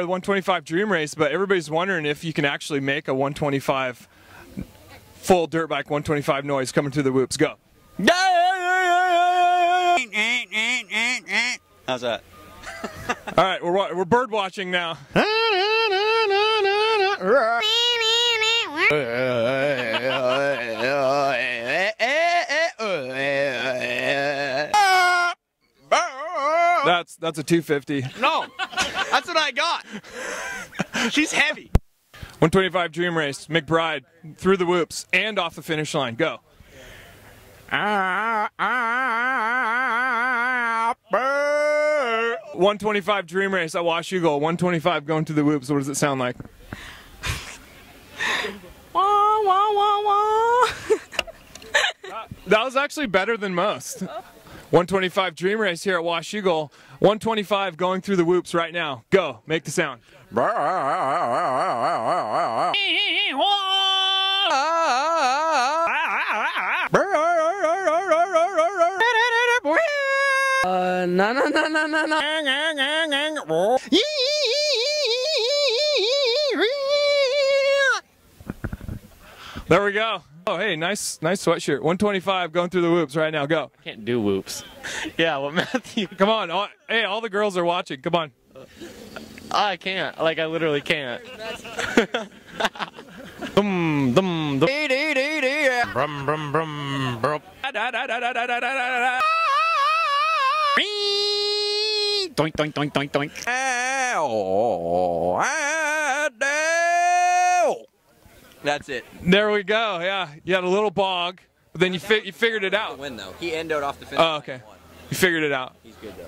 the 125 Dream Race, but everybody's wondering if you can actually make a 125 full dirt bike 125 noise coming through the whoops. Go. How's that? All right, we're bird watching now. That's a 250. No, that's what I got. She's heavy. 125 Dream Race, McBride through the whoops and off the finish line. Go. 125 Dream Race at Washougal. 125 going to the whoops. What does it sound like? Wah, wah, wah, wah. That was actually better than most. 125 Dream Race here at Washougal. 125 going through the whoops right now. Go. Make the sound. No. There we go. Oh, hey, nice sweatshirt. 125 going through the whoops right now. Go. I can't do whoops. Yeah, well, Matthew. Come on. Hey, all the girls are watching. Come on. I can't. Like, I literally can't. Brum, brum, brum, brum. Doink, doink, doink, doink, doink. That's it. There we go. Yeah, you had a little bog, but then you figured it out. Win though. He endoed off the finish. Oh, okay. You figured it out. He's good though.